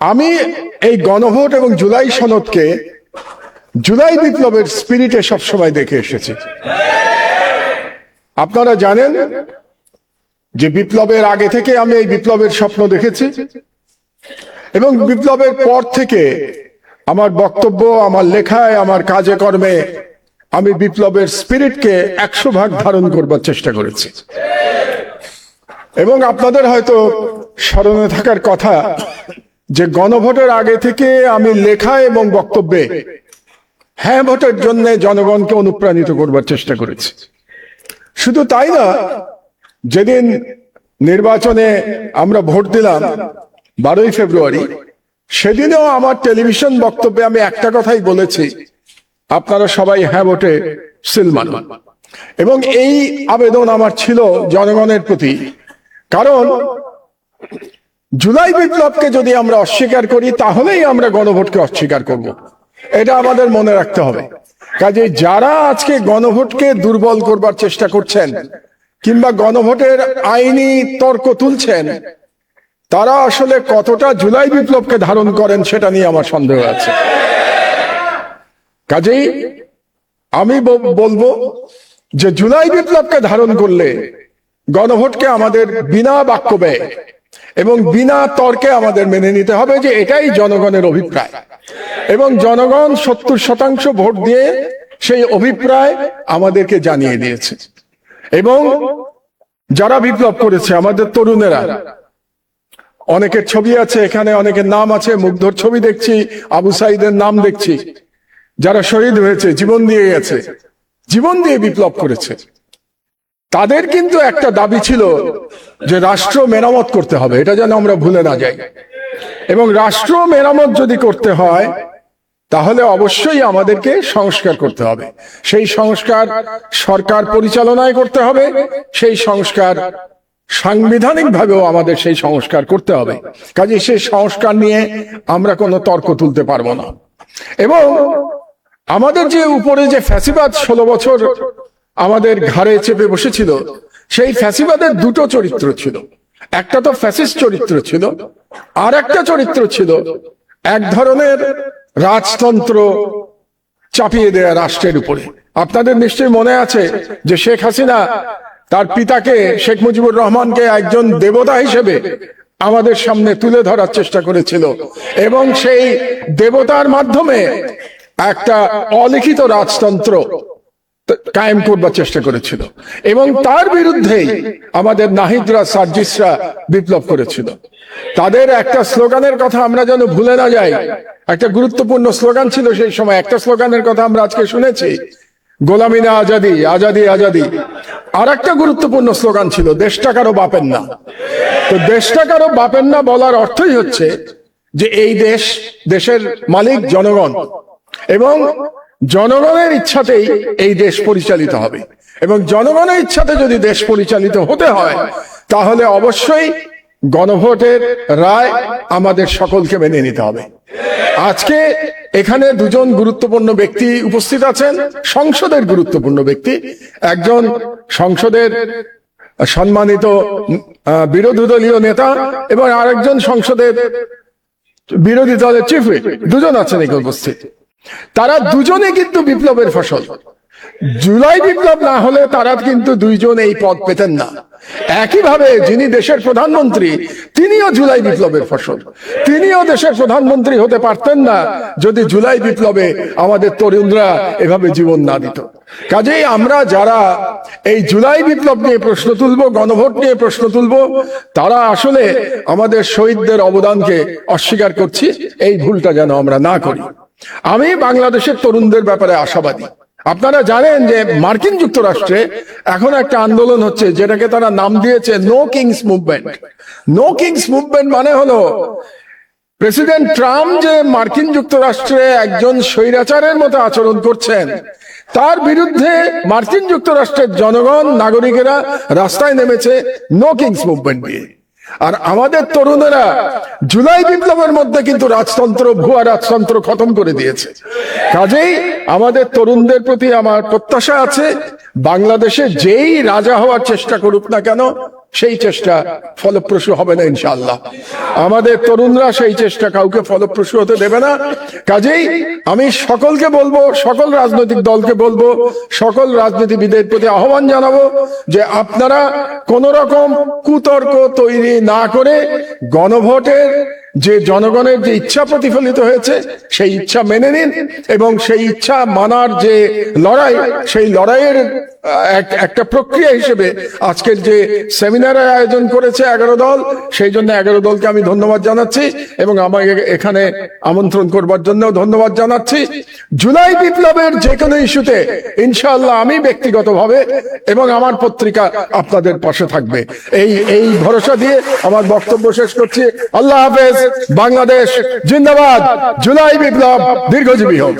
আমি এই গণভোট এবং জুলাই সনদকে জুলাই বিপ্লবের স্পিরিটে সবসময় দেখে এসেছি। আপনারা জানেন যে বিপ্লবের আগে থেকে আমি এই বিপ্লবের স্বপ্ন দেখেছি এবং বিপ্লবের পর থেকে আমার বক্তব্য, আমার লেখায়, আমার কাজে কর্মে আমি বিপ্লবের স্পিরিটকে 100% ধারণ করবার চেষ্টা করেছি। এবং আপনাদের হয়তো স্মরণে থাকার কথা যে গণভোটের আগে থেকে আমি লেখা এবং বক্তব্যে হ্যাঁ ভোটের জন্য জনগণকে অনুপ্রাণিত করবার চেষ্টা করেছি। শুধু তাই না, যেদিন নির্বাচনে আমরা ভোট দিলাম 12ই ফেব্রুয়ারি, সেদিনেও আমার টেলিভিশন বক্তব্যে আমি একটা কথাই বলেছি, আপনারা সবাই হ্যাঁ ভোটে সিল মানুন। এবং এই আবেদন আমার ছিল জনগণের প্রতি, কারণ জুলাই বিপ্লবকে যদি আমরা অস্বীকার করি তাহলেই আমরা গণভোটকে অস্বীকার করব। এটা আমাদের মনে রাখতে হবে। কাজে যারা আজকে গণভোটকে দুর্বল করবার চেষ্টা করছেন কিংবা গণভোটের আইনি তর্ক তুলছেন, তারা আসলে কতটা জুলাই বিপ্লবকে ধারণ করেন সেটা নিয়ে আমার সন্দেহ আছে। কাজেই আমি বলবো যে জুলাই বিপ্লবকে ধারণ করলে গণভোটকে আমাদের বিনা বাক্য ব্যয় এবং বিনা তর্কে আমাদের মেনে নিতে হবে যে এটাই জনগণের অভিপ্রায়, এবং জনগণ 70% ভোট দিয়ে সেই অভিপ্রায় আমাদেরকে জানিয়ে দিয়েছে। এবং যারা বিপ্লব করেছে আমাদের তরুণেরা, অনেকের ছবি আছে এখানে, অনেকের নাম আছে, মুগ্ধর ছবি দেখছি, আবু সাইদের নাম দেখছি, যারা শহীদ হয়েছে, জীবন দিয়ে গেছে, জীবন দিয়ে বিপ্লব করেছে, তাদের কিন্তু একটা দাবি ছিল যে রাষ্ট্র মেরামত করতে হবে, এটা যেন আমরা ভুলে না যাই। এবং রাষ্ট্র মেরামত যদি করতে হয় তাহলে অবশ্যই আমাদেরকে সংস্কার করতে হবে। সেই সংস্কার সরকার পরিচালনায় করতে হবে, সেই সংস্কার সাংবিধানিক ভাবেও আমাদের সেই সংস্কার করতে হবে। কাজে সেই সংস্কার নিয়ে আমরা কোনো তর্ক তুলতে পারবো না। এবং আমাদের যে উপরে যে ফ্যাসিবাদ 16 বছর আমাদের ঘাড়ে চেপে বসেছিল, সেই ফ্যাসিবাদের দুটো চরিত্র ছিল। একটা তো ফ্যাসিস্ট চরিত্র ছিল, আর একটা চরিত্র ছিল এক ধরনের রাজতন্ত্র চাপিয়ে দেয়া রাষ্ট্রের উপরে। আপনাদের নিশ্চয়ই মনে আছে যে শেখ হাসিনা তার পিতাকে, শেখ মুজিবুর রহমানকে একজন দেবতা হিসেবে আমাদের সামনে তুলে ধরার চেষ্টা করেছিল এবং সেই দেবতার মাধ্যমে একটা অলিখিত রাজতন্ত্র কায়েম করবার চেষ্টা করেছিল। এবং তার বিরুদ্ধেই আমাদের নাহিদরা, সার্জিসরা বিপ্লব করেছিল। তাদের একটা স্লোগানের কথা আমরা যেন ভুলে না যাই। একটা গুরুত্বপূর্ণ স্লোগান ছিল সেই সময়, একটা স্লোগানের কথা আমরা আজকে শুনেছি, গোলামি না আজাদি, আজাদি আজাদি। আর একটা গুরুত্বপূর্ণ স্লোগান ছিল, দেশটা কারো বাপের না। তো দেশটা কারো বাপের না বলার অর্থই হচ্ছে যে এই দেশের মালিক জনগণ, এবং জনগণের ইচ্ছাতেই এই দেশ পরিচালিত হবে। এবং জনগণের ইচ্ছাতে যদি দেশ পরিচালিত হতে হয় তাহলে অবশ্যই গণভোটের রায় আমাদের সকলকে মেনে নিতে হবে। আজকে এখানে দুজন গুরুত্বপূর্ণ ব্যক্তি উপস্থিত আছেন, সংসদের গুরুত্বপূর্ণ ব্যক্তি, একজন সংসদের সম্মানিত বিরোধী দলীয় নেতা এবং আরেকজন সংসদের বিরোধী দলের চিফ হুইপ, দুজন আছেন এখানে উপস্থিত। তারা দুজনে কিন্তু বিপ্লবের ফসল। জুলাই বিপ্লব না হলে তারা কিন্তু দুইজন এই পদ পেতেন না। একইভাবে যিনি দেশের প্রধানমন্ত্রী, তিনিও জুলাই বিপ্লবের ফসল। তিনিও দেশের প্রধানমন্ত্রী হতে পারতেন না যদি জুলাই বিপ্লবে আমাদের তরুণরা এভাবে জীবন না দিত। কাজেই আমরা যারা এই জুলাই বিপ্লব নিয়ে প্রশ্ন তুলব, গণভোট নিয়ে প্রশ্ন তুলব, তারা আসলে আমাদের শহীদদের অবদানকে অস্বীকার করছি। এই ভুলটা যেন আমরা না করি। আমি বাংলাদেশের তরুণদের ব্যাপারে আশাবাদী। আপনারা জানেন যে মার্কিন যুক্তরাষ্ট্রে এখন একটা আন্দোলন হচ্ছে, যেটাকে তারা নাম দিয়েছে no kings movement. No kings movement মানে হলো প্রেসিডেন্ট ট্রাম্প যে মার্কিন যুক্তরাষ্ট্রে একজন স্বৈরাচারের মতো আচরণ করছেন, তার বিরুদ্ধে মার্কিন যুক্তরাষ্ট্রের জনগণ, নাগরিকেরা রাস্তায় নেমেছে নো কিংস মুভমেন্ট দিয়ে। আর আমাদের তরুণেরা জুলাই বিপ্লবের মধ্যে কিন্তু রাজতন্ত্র, ভুয়া রাজতন্ত্র খতম করে দিয়েছে। কাজেই আমাদের তরুণদের প্রতি আমার প্রত্যাশা আছে, বাংলাদেশে যেই রাজা হওয়ার চেষ্টা করুক না কেন সেই চেষ্টা ফলপ্রসূ হবে না ইনশাআল্লাহ। আমাদের তরুণরা সেই চেষ্টা কাউকে ফলপ্রসূ হতে দেবে না। কাজেই আমি সকলকে বলবো, সকল রাজনৈতিক দলকে বলবো, সকল রাজনীতিবিদের প্রতি আহ্বান জানাবো যে আপনারা কোন রকম কুতর্ক তৈরি না করে গণভোটের যে জনগণের যে ইচ্ছা প্রতিফলিত হয়েছে সেই ইচ্ছা মেনে নিন, এবং সেই ইচ্ছা মানার যে লড়াই, সেই লড়াইয়ের একটা প্রক্রিয়া হিসেবে আজকের যে সেমিনারের আয়োজন করেছে 11 দল, সেই জন্য 11 দলকে আমি ধন্যবাদ জানাচ্ছি এবং আমাকে এখানে আমন্ত্রণ করবার জন্য ধন্যবাদ জানাচ্ছি। জুলাই বিপ্লবের যে কোনো ইস্যুতে ইনশাআল্লাহ আমি ব্যক্তিগতভাবে এবং আমার পত্রিকা আপনাদের পাশে থাকবে, এই ভরসা দিয়ে আমার বক্তব্য শেষ করছি। আল্লাহ হাফেজ। বাংলাদেশ জিন্দাবাদ। জুলাই বিপ্লব দীর্ঘজীবী হোক।